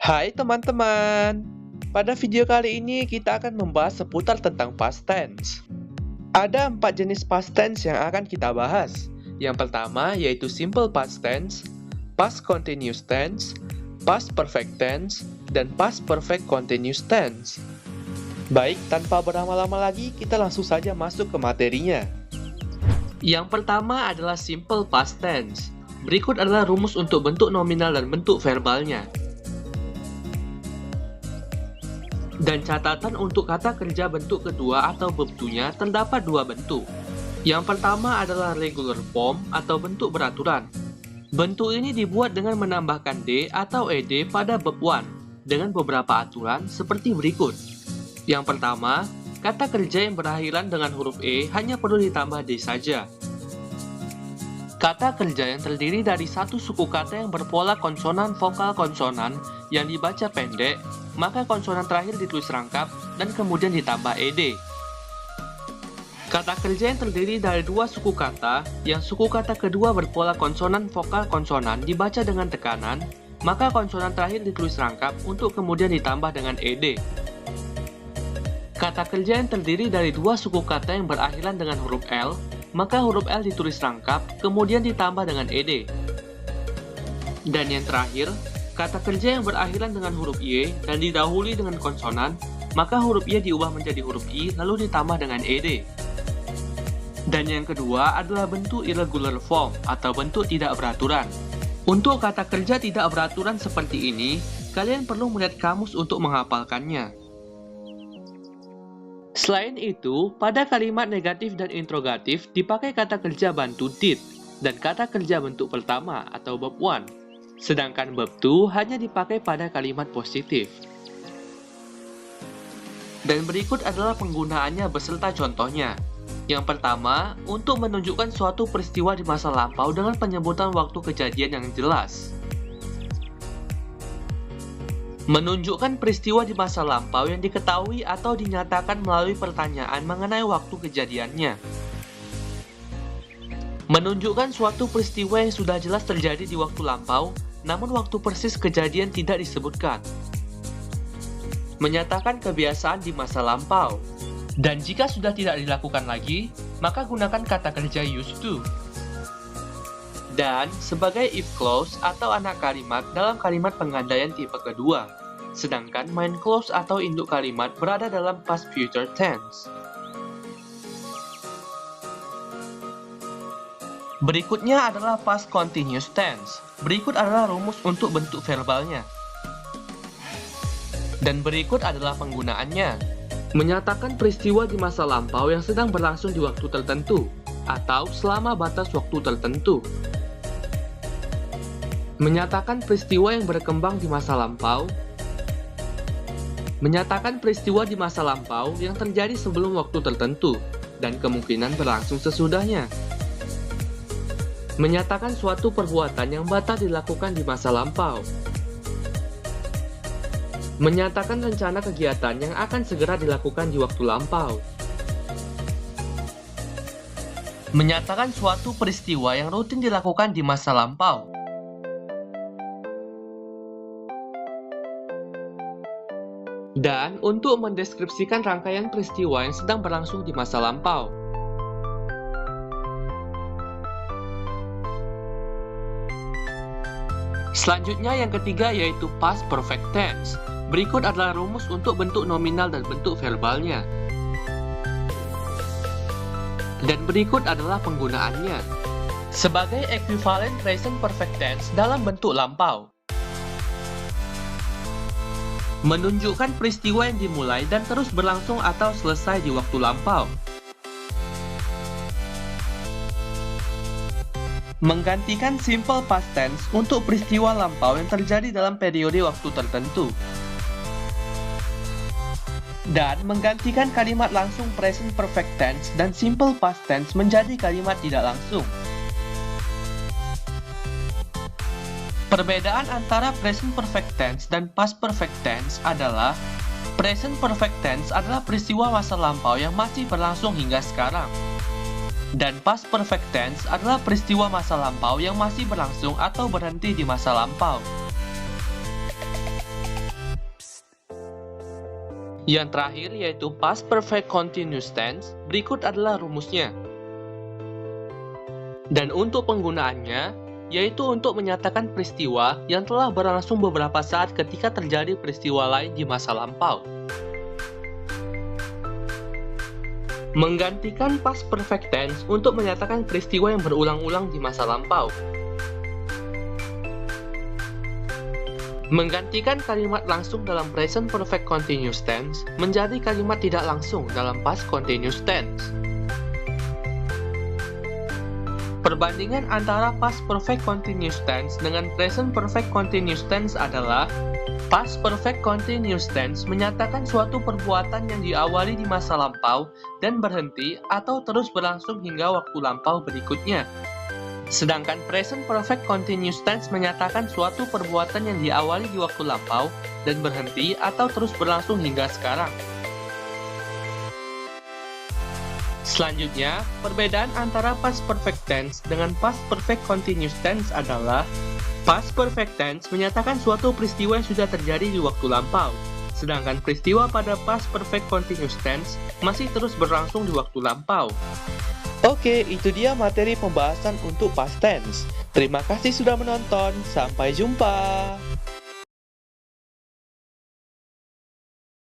Hai teman-teman, pada video kali ini kita akan membahas seputar tentang past tense. Ada 4 jenis past tense yang akan kita bahas. Yang pertama yaitu simple past tense, past continuous tense, past perfect tense, dan past perfect continuous tense. Baik, tanpa berlama-lama lagi, kita langsung saja masuk ke materinya. Yang pertama adalah simple past tense. Berikut adalah rumus untuk bentuk nominal dan bentuk verbalnya. Dan catatan untuk kata kerja bentuk kedua atau verb to-nya terdapat dua bentuk. Yang pertama adalah regular form atau bentuk beraturan. Bentuk ini dibuat dengan menambahkan D atau ED pada verb 1 dengan beberapa aturan seperti berikut. Yang pertama, kata kerja yang berakhiran dengan huruf E hanya perlu ditambah D saja. Kata kerja yang terdiri dari satu suku kata yang berpola konsonan vokal konsonan yang dibaca pendek, maka konsonan terakhir ditulis rangkap dan kemudian ditambah ed. Kata kerja yang terdiri dari dua suku kata, yang suku kata kedua berpola konsonan vokal konsonan dibaca dengan tekanan, maka konsonan terakhir ditulis rangkap untuk kemudian ditambah dengan ed. Kata kerja yang terdiri dari dua suku kata yang berakhiran dengan huruf L, maka huruf L ditulis rangkap, kemudian ditambah dengan ed. Dan yang terakhir, kata kerja yang berakhiran dengan huruf Y dan didahului dengan konsonan, maka huruf Y diubah menjadi huruf I lalu ditambah dengan ed. Dan yang kedua adalah bentuk irregular form atau bentuk tidak beraturan. Untuk kata kerja tidak beraturan seperti ini, kalian perlu melihat kamus untuk menghafalkannya. Selain itu, pada kalimat negatif dan interrogatif dipakai kata kerja bantu did dan kata kerja bentuk pertama atau verb 1. Sedangkan verb to hanya dipakai pada kalimat positif. Dan berikut adalah penggunaannya beserta contohnya. Yang pertama, untuk menunjukkan suatu peristiwa di masa lampau dengan penyebutan waktu kejadian yang jelas. Menunjukkan peristiwa di masa lampau yang diketahui atau dinyatakan melalui pertanyaan mengenai waktu kejadiannya. Menunjukkan suatu peristiwa yang sudah jelas terjadi di waktu lampau, namun waktu persis kejadian tidak disebutkan. Menyatakan kebiasaan di masa lampau. Dan jika sudah tidak dilakukan lagi, maka gunakan kata kerja used to. Dan sebagai if clause atau anak kalimat dalam kalimat pengandaian tipe kedua. Sedangkan main clause atau induk kalimat berada dalam past future tense. Berikutnya adalah past continuous tense. Berikut adalah rumus untuk bentuk verbalnya. Dan berikut adalah penggunaannya. Menyatakan peristiwa di masa lampau yang sedang berlangsung di waktu tertentu, atau selama batas waktu tertentu. Menyatakan peristiwa yang berkembang di masa lampau. Menyatakan peristiwa di masa lampau yang terjadi sebelum waktu tertentu, dan kemungkinan berlangsung sesudahnya. Menyatakan suatu perbuatan yang batal dilakukan di masa lampau. Menyatakan rencana kegiatan yang akan segera dilakukan di waktu lampau. Menyatakan suatu peristiwa yang rutin dilakukan di masa lampau. Dan untuk mendeskripsikan rangkaian peristiwa yang sedang berlangsung di masa lampau. Selanjutnya yang ketiga yaitu past perfect tense. Berikut adalah rumus untuk bentuk nominal dan bentuk verbalnya. Dan berikut adalah penggunaannya. Sebagai equivalent present perfect tense dalam bentuk lampau. Menunjukkan peristiwa yang dimulai dan terus berlangsung atau selesai di waktu lampau. Menggantikan simple past tense untuk peristiwa lampau yang terjadi dalam periode waktu tertentu. Dan menggantikan kalimat langsung present perfect tense dan simple past tense menjadi kalimat tidak langsung. Perbedaan antara present perfect tense dan past perfect tense adalah present perfect tense adalah peristiwa masa lampau yang masih berlangsung hingga sekarang. Dan past perfect tense adalah peristiwa masa lampau yang masih berlangsung atau berhenti di masa lampau. Yang terakhir yaitu past perfect continuous tense. Berikut adalah rumusnya. Dan untuk penggunaannya, yaitu untuk menyatakan peristiwa yang telah berlangsung beberapa saat ketika terjadi peristiwa lain di masa lampau. Menggantikan past perfect tense untuk menyatakan peristiwa yang berulang-ulang di masa lampau. Menggantikan kalimat langsung dalam present perfect continuous tense menjadi kalimat tidak langsung dalam past continuous tense. Perbandingan antara past perfect continuous tense dengan present perfect continuous tense adalah past perfect continuous tense menyatakan suatu perbuatan yang diawali di masa lampau dan berhenti atau terus berlangsung hingga waktu lampau berikutnya. Sedangkan present perfect continuous tense menyatakan suatu perbuatan yang diawali di waktu lampau dan berhenti atau terus berlangsung hingga sekarang. Selanjutnya, perbedaan antara past perfect tense dengan past perfect continuous tense adalah past perfect tense menyatakan suatu peristiwa yang sudah terjadi di waktu lampau, sedangkan peristiwa pada past perfect continuous tense masih terus berlangsung di waktu lampau. Oke, itu dia materi pembahasan untuk past tense. Terima kasih sudah menonton, sampai jumpa!